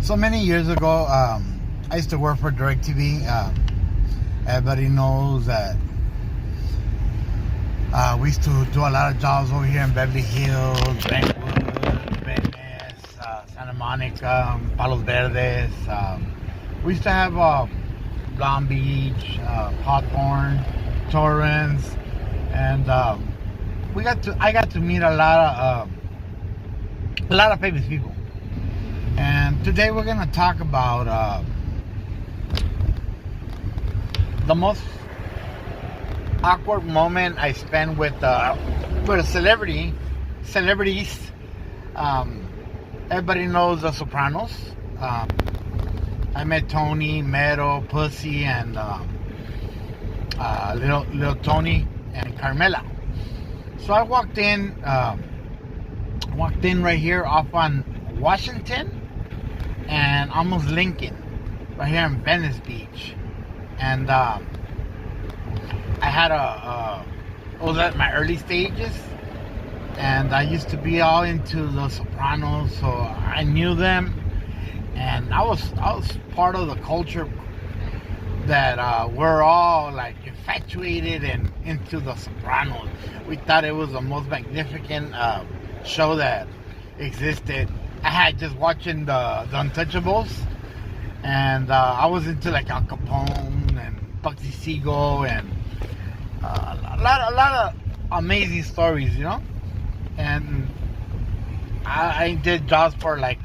So many years ago, I used to work for DirecTV. Everybody knows that we used to do a lot of jobs over here in Beverly Hills, Brentwood, Venice, Santa Monica, Palos Verdes. We used to have Long Beach, Hawthorne, Torrance, and I got to meet a lot of famous people. And today we're gonna talk about the most awkward moment I spent with a celebrities. Everybody knows the Sopranos. I met Tony, Mero, Pussy, and little Tony and Carmela. So I walked in right here off on Washington and almost Lincoln, right here in Venice Beach. And I had it was at my early stages, and I used to be all into the Sopranos, so I knew them, and I was part of the culture that we're all like infatuated and into the Sopranos. We thought it was the most magnificent show that existed. I had just watching the Untouchables, and I was into like Al Capone and Bugsy Siegel and a lot of amazing stories, you know. And I did jobs for like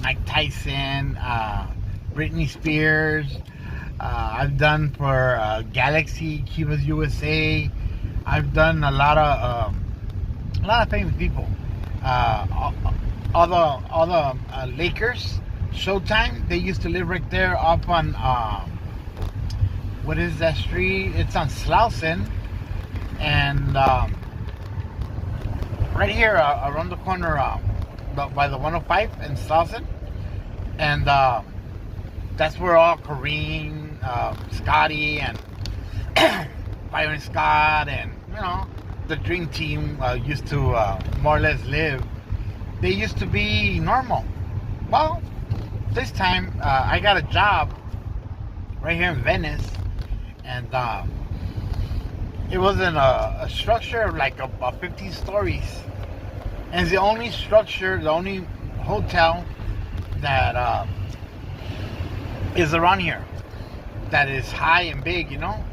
Mike Tyson, Britney Spears. I've done for Galaxy, Chivas USA. I've done a lot of famous people. All the Lakers, Showtime. They used to live right there off on what is that street? It's on Slauson, and right here around the corner by the 105 in Slauson, and that's where all Kareem, Scotty, and Byron Scott, and you know, the Dream Team used to more or less live. They used to be normal. Well, this time I got a job right here in Venice, and it was in a structure of like a 50 stories, and it's the only structure, the only hotel that is around here that is high and big, you know,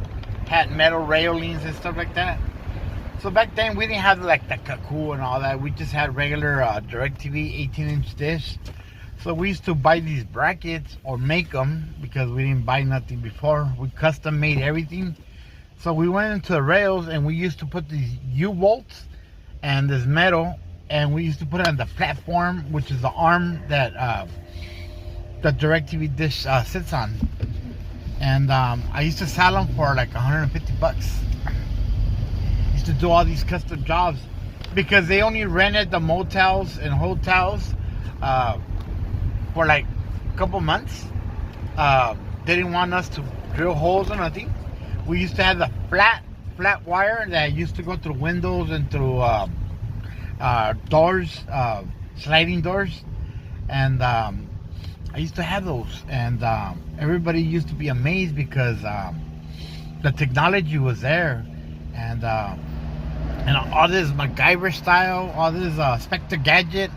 had metal railings and stuff like that. So back then we didn't have like the Kaku and all that. We just had regular DirecTV 18-inch dish. So we used to buy these brackets or make them because we didn't buy nothing before. We custom made everything. So we went into the rails and we used to put these U-bolts and this metal, and we used to put it on the platform, which is the arm that the DirecTV dish sits on. And I used to sell them for like $150. To do all these custom jobs because they only rented the motels and hotels for like a couple months. They didn't want us to drill holes or nothing. We used to have the flat wire that used to go through windows and through doors, sliding doors, and I used to have those, and everybody used to be amazed because the technology was there, and all this MacGyver style, all this Spectre Gadget,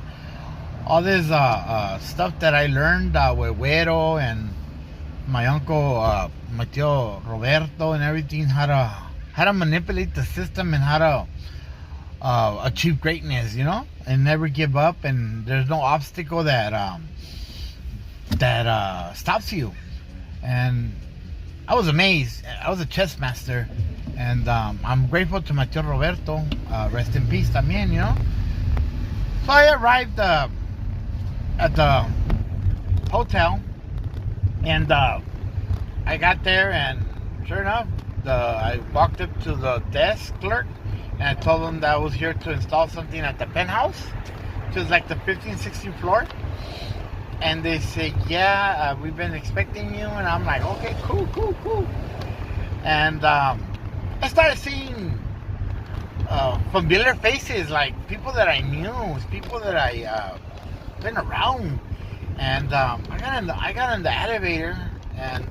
all this stuff that I learned with Güero and my uncle, my tío Roberto, and everything, how to manipulate the system and how to achieve greatness, you know, and never give up, and there's no obstacle that stops you. And I was amazed. I was a chess master. And I'm grateful to my tío Roberto, rest in peace también, you know. So I arrived at the hotel, and I got there, and sure enough, I walked up to the desk clerk, and I told them that I was here to install something at the penthouse, which is like the 15th, 16th floor. And they said, yeah, we've been expecting you, and I'm like, okay, cool. And I started seeing familiar faces, like people that I knew, people that I been around, And I got in the elevator, and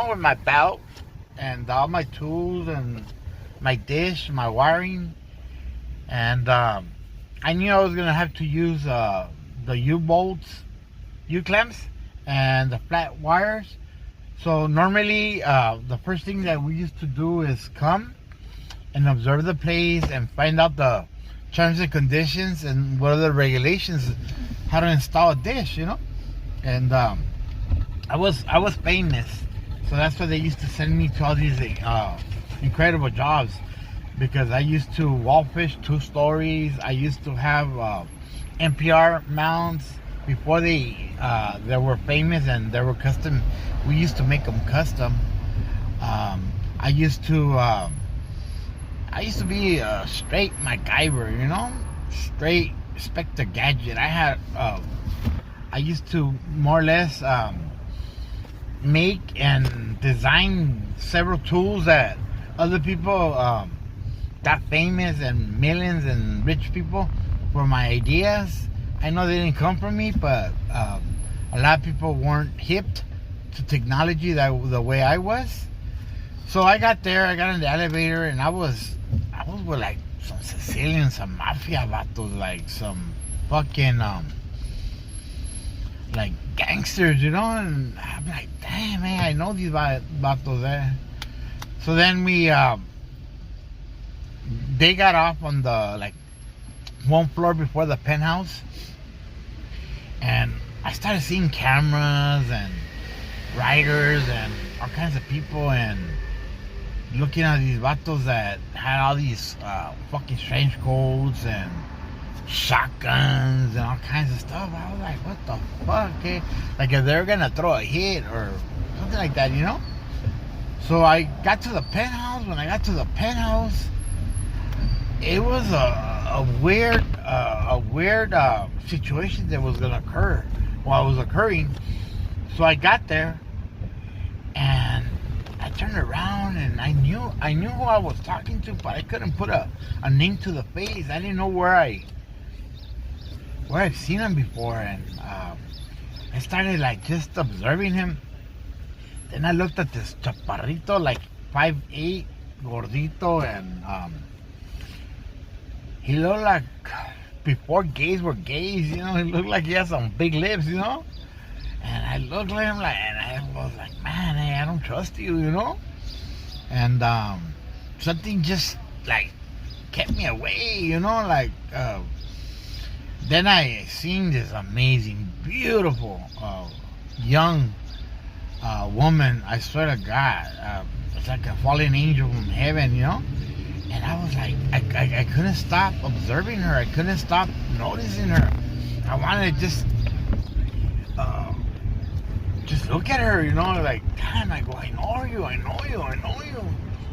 with my belt and all my tools and my dish, my wiring, and I knew I was gonna have to use the U-bolts, U-clamps, and the flat wires. So normally, the first thing that we used to do is come and observe the place and find out the terms and conditions and what are the regulations, how to install a dish, And I was famous, so that's why they used to send me to all these incredible jobs, because I used to wall fish 2 stories. I used to have NPR mounts before they were famous and they were custom. We used to make them custom. I used to be a straight MacGyver, straight Spectre Gadget. I used to more or less make and design several tools that other people got famous and millions and rich people for my ideas. I know they didn't come from me, but a lot of people weren't hipped to technology the way I was. So I got there, I got in the elevator, and I was with like some Sicilians, some mafia vatos, like some fucking like gangsters, and I'm like, damn, man, I know these vatos there. So then they got off on the like 1 floor before the penthouse, and I started seeing cameras and writers and all kinds of people, and looking at these vatos that had all these fucking strange codes and shotguns and all kinds of stuff. I was like, what the fuck, eh? Like if they're gonna throw a hit or something like that, So I got to the penthouse. When I got to the penthouse, it was a weird situation that was gonna occur while it was occurring. So I got there, and I turned around, and I knew who I was talking to, but I couldn't put a name to the face. I didn't know where I've seen him before, and I started like just observing him. Then I looked at this chaparrito, like 5'8", gordito, and he looked like before gays were gays, He looked like he had some big lips, And I looked at him and I was like, man, hey, I don't trust you, And something just like kept me away, Then I seen this amazing, beautiful, young woman. I swear to God, it's like a fallen angel from heaven, And I was like, I couldn't stop observing her. I couldn't stop noticing her. I wanted to just look at her, like, damn, I go, I know you.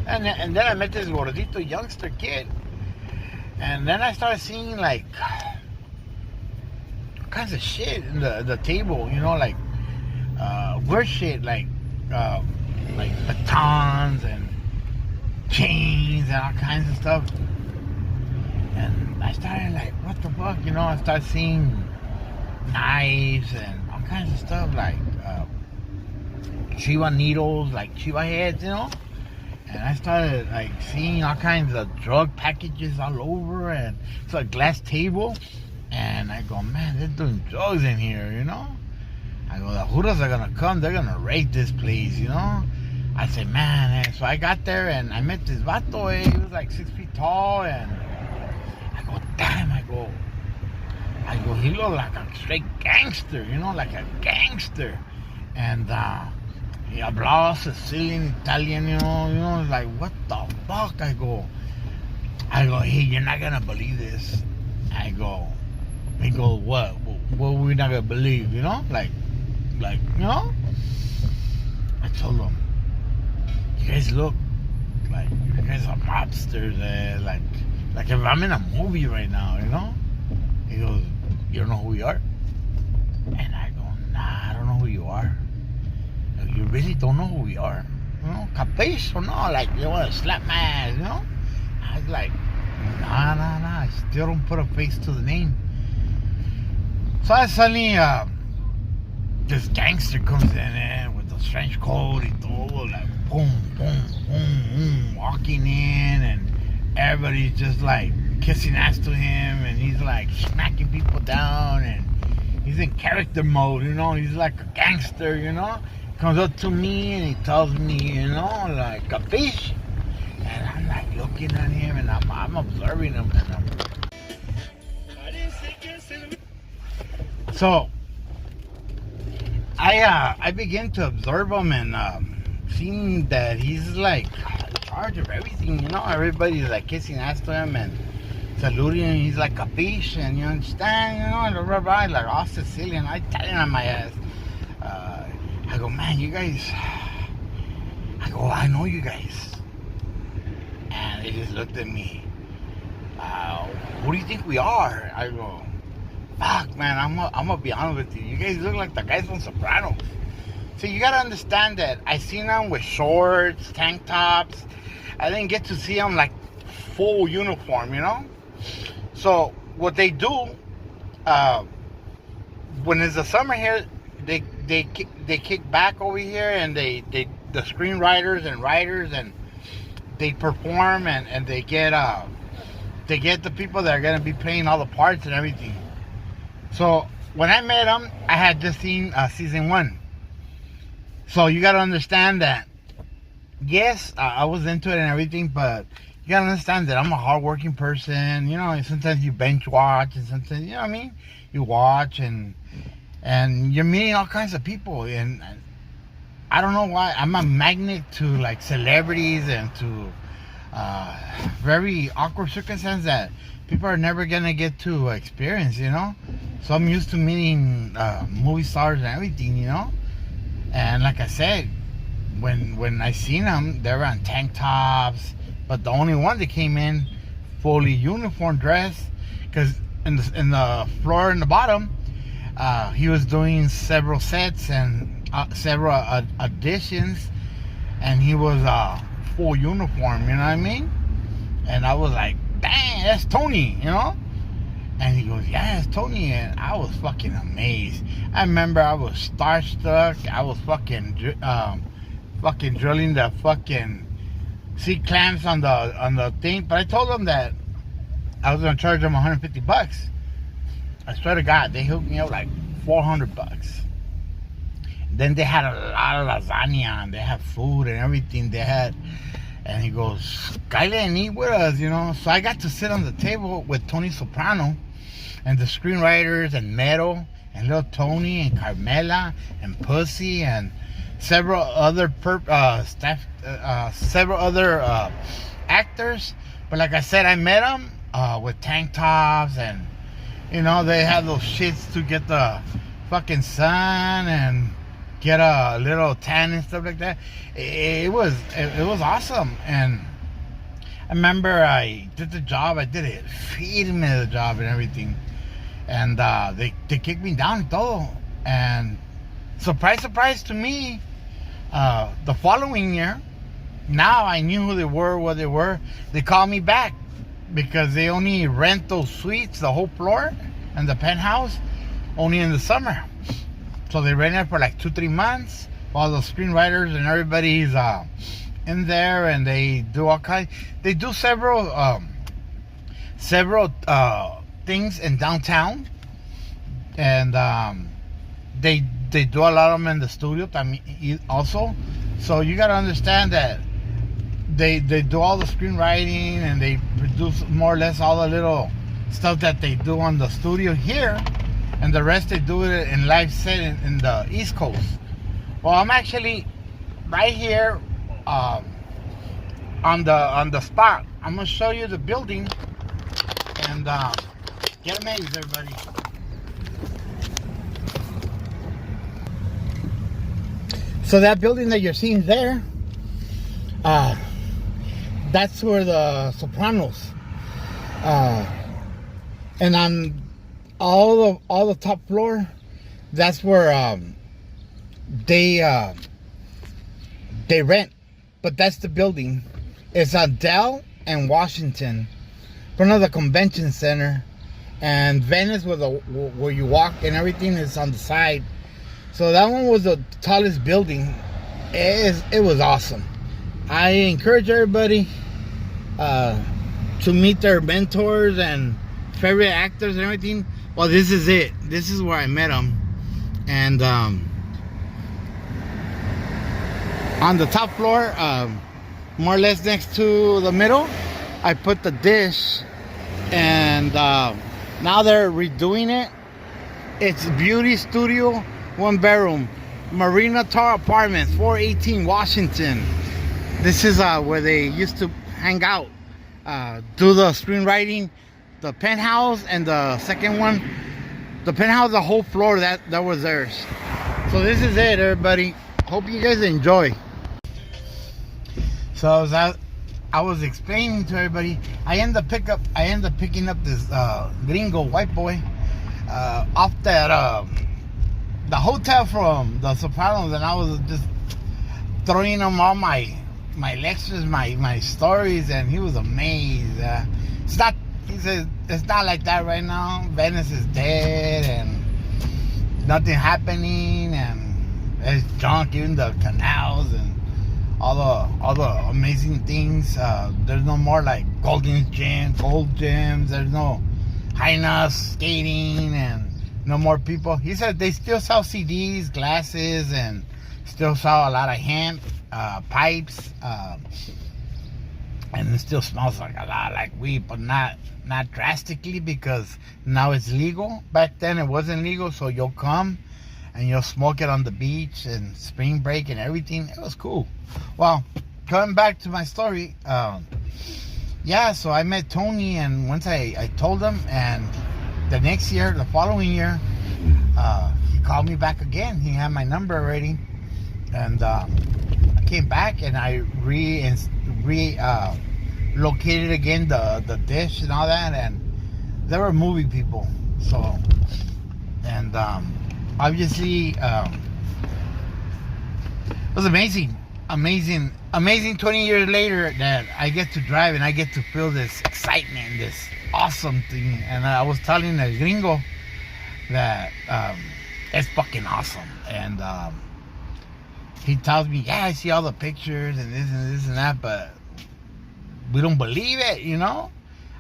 And then I met this gordito youngster kid. And then I started seeing, like, all kinds of shit in the table, like, weird shit, like batons and chains and all kinds of stuff. And I started like, what the fuck, I started seeing knives and all kinds of stuff, like Chiva needles, like Chiva heads, And I started like seeing all kinds of drug packages all over, and it's a glass table. And I go, man, they're doing drugs in here, I go, the Judas are gonna come, they're gonna raid this place, I said, man, so I got there and I met this vato, he was like 6 feet tall, and I go, damn, I go, he looked like a straight gangster, like a gangster. And he hablaba Sicilian, Italian, like, what the fuck? I go, hey, you're not gonna believe this. He go, what are we not gonna believe, like, I told him, you guys look like you guys are mobsters, like if I'm in a movie right now, He goes, you don't know who we are? And I go, nah, I don't know who you are. Like, you really don't know who we are? Capiche or no? Like, you want to slap my ass, I was like, nah, I still don't put a face to the name. So I suddenly this gangster comes in with the trench coat and todo, like boom, boom, boom, boom, walking in, and everybody's just like kissing ass to him, and he's like smacking people down, and he's in character mode, you know. He's like a gangster, you know. Comes up to me and he tells me, you know, like a fish, and I'm like looking at him, and I'm observing him, and so I begin to observe him, and seeing that he's like in charge of everything, you know. Everybody's like kissing ass to him and saluting him. He's like a fish, and you understand, you know, and blah, blah, blah, like all Sicilian. I tell him on my ass. I go, man, you guys. I go, I know you guys. And they just looked at me. Who do you think we are? I go, fuck, man, I'm gonna be honest with you. You guys look like the guys from Sopranos. So you gotta understand that I seen them with shorts, tank tops. I didn't get to see them like full uniform, you know. So what they do, when it's the summer here, they kick back over here, and the screenwriters and writers, and they perform, and they get the people that are gonna be playing all the parts and everything. So when I met them, I had just seen season 1. So you gotta understand that, yes, I was into it and everything, but you gotta understand that I'm a hardworking person. You know, sometimes you bench watch, and sometimes, you know what I mean, you watch, and you're meeting all kinds of people, and I don't know why I'm a magnet to like celebrities and to very awkward circumstances that people are never gonna get to experience, you know. So I'm used to meeting movie stars and everything, you know. And like I said, when I seen them, they were on tank tops, but the only one that came in fully uniform dress, because in the floor in the bottom, he was doing several sets and several auditions, and he was full uniform, you know what I mean? And I was like, dang, that's Tony, you know? And he goes, yeah, it's Tony. And I was fucking amazed. I remember I was starstruck. I was fucking drilling the fucking C-clamps on the thing. But I told them that I was gonna charge them $150. I swear to God, they hooked me up like $400. Then they had a lot of lasagna, and they had food and everything. They had, and he goes, Kyle and eat with us, you know. So I got to sit on the table with Tony Soprano and the screenwriters and Meadow and little Tony and Carmela and Pussy and several other several other actors. But like I said, I met them with tank tops, and you know, they had those shits to get the fucking sun and get a little tan and stuff like that. It was awesome. And I remember I did the job. I did it, feeding me the job and everything. And they kicked me down and todo. And surprise to me, the following year, now I knew who they were, what they were. They called me back because they only rent those suites, the whole floor and the penthouse, only in the summer. So they rent it for like 2-3 months while the screenwriters and everybody's in there, and they do all kinds. They do several things in downtown, and they do a lot of them in the studio also. So you got to understand that they do all the screenwriting, and they produce more or less all the little stuff that they do on the studio here, and the rest they do it in live set in the East Coast. Well, I'm actually right here on the spot. I'm gonna show you the building, and get amazed, everybody. So that building that you're seeing there, that's where the Sopranos, and on all the top floor, that's where they rent. But that's the building. It's on Dell and Washington, front of the convention center, and Venice, where you walk and everything, is on the side. So that one was the tallest building. It was awesome. I encourage everybody to meet their mentors and favorite actors and everything. Well, this is it. This is where I met them. And on the top floor, more or less next to the middle, I put the dish. And now they're redoing it. It's Beauty Studio, 1 bedroom, Marina Tar Apartments, 418 Washington. This is where they used to hang out, do the screenwriting. The penthouse and the second one, the penthouse, the whole floor that was theirs. So this is it, everybody. Hope you guys enjoy. So as I was explaining to everybody, I end up picking up this gringo white boy off that the hotel from the Sopranos, and I was just throwing him all my lectures, my stories, and he was amazed. He says it's not like that right now. Venice is dead and nothing happening, and it's junk, even the canals and all the amazing things. There's no more like gold gyms. There's no high-nose skating and no more people. He said they still sell CDs, glasses, and still sell a lot of hemp, pipes, and it still smells like a lot like weed, but not drastically, because now it's legal. Back then it wasn't legal, so you'll come and you'll smoke it on the beach and spring break and everything. It was cool. Well, coming back to my story, yeah, so I met Tony, and once I told him, and the following year, he called me back again. He had my number already, and I came back and I located again the dish and all that, and there were movie people. So, and obviously, it was amazing 20 years later that I get to drive and I get to feel this excitement, this awesome thing. And I was telling the gringo that it's fucking awesome. And he tells me, yeah, I see all the pictures and this and that, but we don't believe it, you know?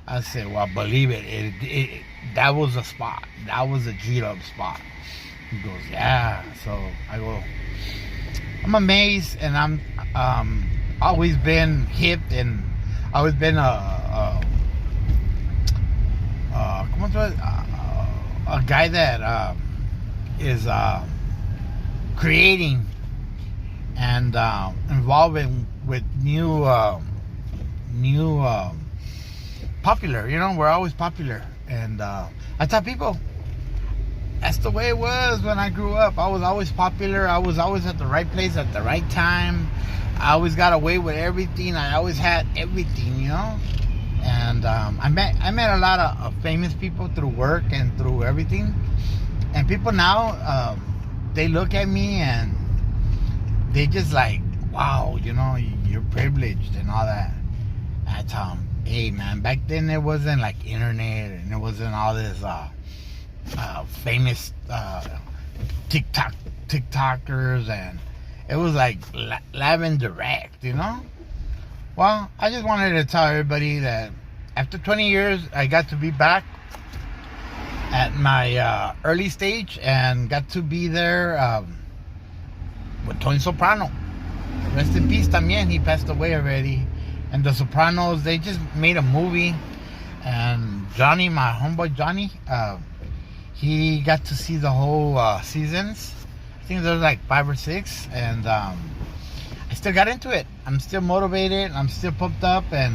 I said, well, believe it. That was a spot. That was a G-Dub spot. He goes, yeah. So I go, I'm amazed, and I'm always been hip, and always been a guy that is creating and involving with new popular. You know, we're always popular, and I tell people that's the way it was when I grew up. I was always popular. I was always at the right place at the right time. I always got away with everything. I always had everything, you know. And I met a lot of famous people through work and through everything. And people now, they look at me and they just like, wow, you know, you're privileged and all that. And I tell them, hey man, back then it wasn't like internet, and it wasn't all this famous TikTokers, and it was like live and direct, you know. Well, I just wanted to tell everybody that after 20 years, I got to be back at my early stage and got to be there with Tony Soprano. Rest in peace también. He passed away already. And the Sopranos, they just made a movie. And Johnny, my homeboy Johnny, he got to see the whole seasons. I think there was like 5 or 6. And I still got into it. I'm still motivated. I'm still pumped up. And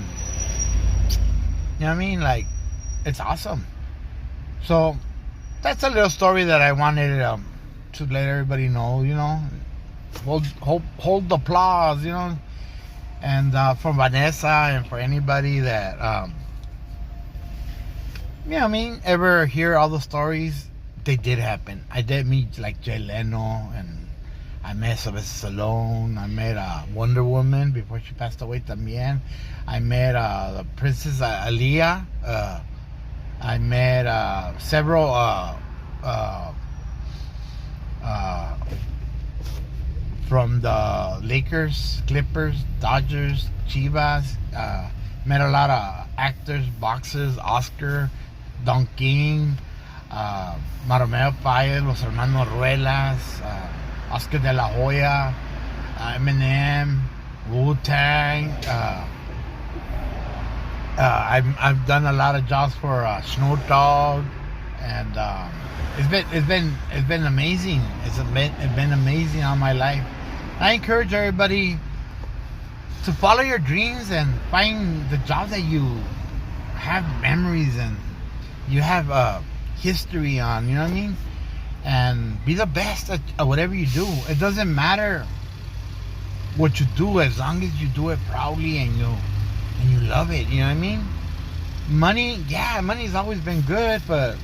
you know what I mean? Like, it's awesome. So that's a little story that I wanted to let everybody know, you know. Hold the applause, you know. And for Vanessa and for anybody that, you know what I mean, ever hear all the stories, they did happen. I did meet like Jay Leno, and I met Sylvester Stallone. I met Wonder Woman before she passed away también. I met the Princess Aaliyah. I met several from the Lakers, Clippers, Dodgers, Chivas. Met a lot of actors, boxers, Oscar, Don King, Maromeo Paez, Los Hermanos Ruelas, Oscar de la Hoya, Eminem, Wu-Tang. I've done a lot of jobs for Snoop Dogg, and it's been amazing. It's been amazing all my life. I encourage everybody to follow your dreams and find the jobs that you have memories and you have history on. You know what I mean? And be the best at whatever you do. It doesn't matter what you do as long as you do it proudly and you love it. You know what I mean? Money's always been good, but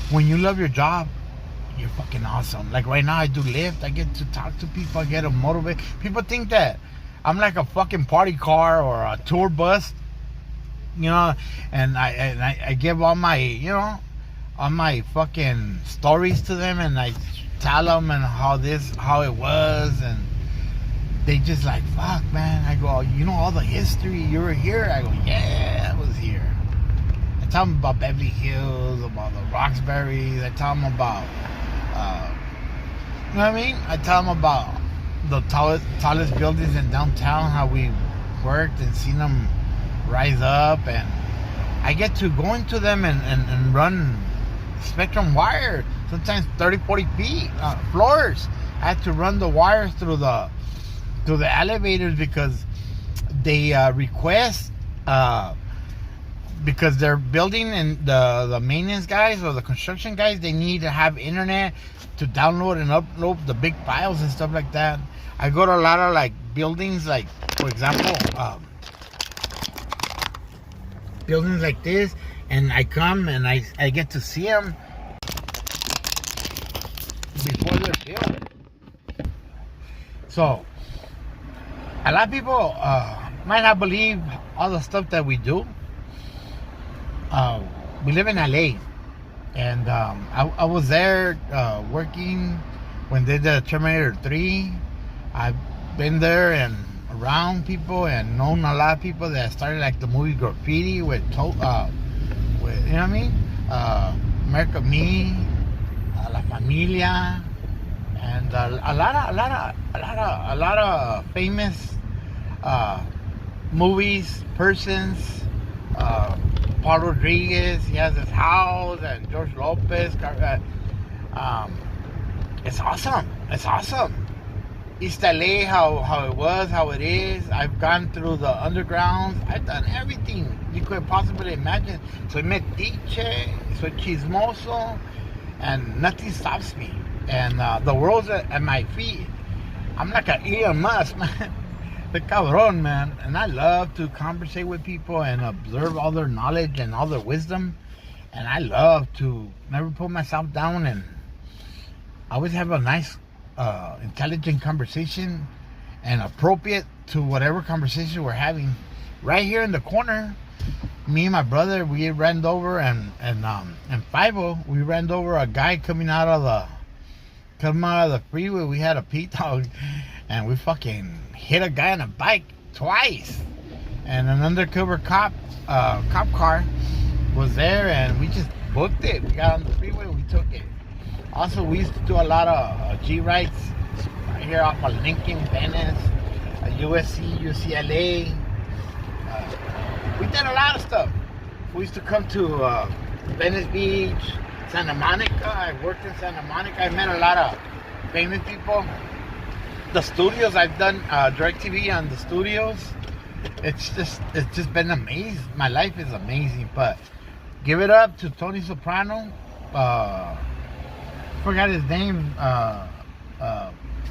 when you love your job, you're fucking awesome. Like right now, I do Lyft. I get to talk to people. I get to motivate. People think that I'm like a fucking party car or a tour bus, you know. And I give all my, all my fucking stories to them, and I tell them and how it was, and they just like, fuck, man. I go, all the history. You were here. I go, yeah, I was here. I tell them about Beverly Hills, about the Roxbury's. I tell them about, you know what I mean? I tell them about the tallest buildings in downtown, how we worked and seen them rise up. And I get to go into them and run spectrum wire, sometimes 30, 40 feet, floors. I had to run the wires through the elevators because they request, because they're building, and the maintenance guys or the construction guys, they need to have internet to download and upload the big files and stuff like that. I go to a lot of like buildings, like for example, buildings like this, and I come and I get to see them before they're built. So a lot of people might not believe all the stuff that we do. We live in LA, and I was there working when they did Terminator 3. I've been there and around people and known a lot of people that started like the movie Graffiti with you know what I mean? America Me, La Familia, and a lot of famous movies, persons. Paul Rodriguez, he has his house, and George Lopez. It's awesome. It's awesome. East LA, how it was, how it is. I've gone through the underground. I've done everything you could possibly imagine. Soy metiche, soy chismoso, and nothing stops me. And the world's at my feet. I'm like an Elon Musk, man. The cabron, man. And I love to conversate with people and observe all their knowledge and all their wisdom. And I love to never put myself down, and always have a nice intelligent conversation and appropriate to whatever conversation we're having. Right here in the corner, me and my brother, we ran over and 5-0, we ran over a guy coming out of the freeway. We had a P-Dog, and we fucking hit a guy on a bike twice. And an undercover cop car was there, and we just booked it. We got on the freeway, we took it. Also, we used to do a lot of G-rides right here off of Lincoln, Venice, USC, UCLA. We did a lot of stuff. We used to come to Venice Beach, Santa Monica. I worked in Santa Monica. I met a lot of famous people. The studios, I've done DirecTV on the studios. It's just been amazing. My life is amazing. But give it up to Tony Soprano. Forgot his name,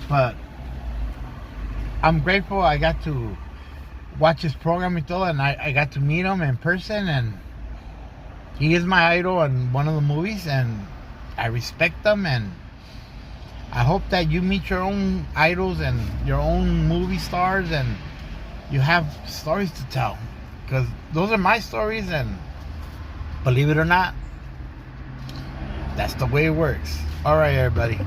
but I'm grateful I got to watch his program and I got to meet him in person, and he is my idol in one of the movies, and I respect them, and I hope that you meet your own idols and your own movie stars, and you have stories to tell, because those are my stories, and believe it or not, that's the way it works. All right, everybody.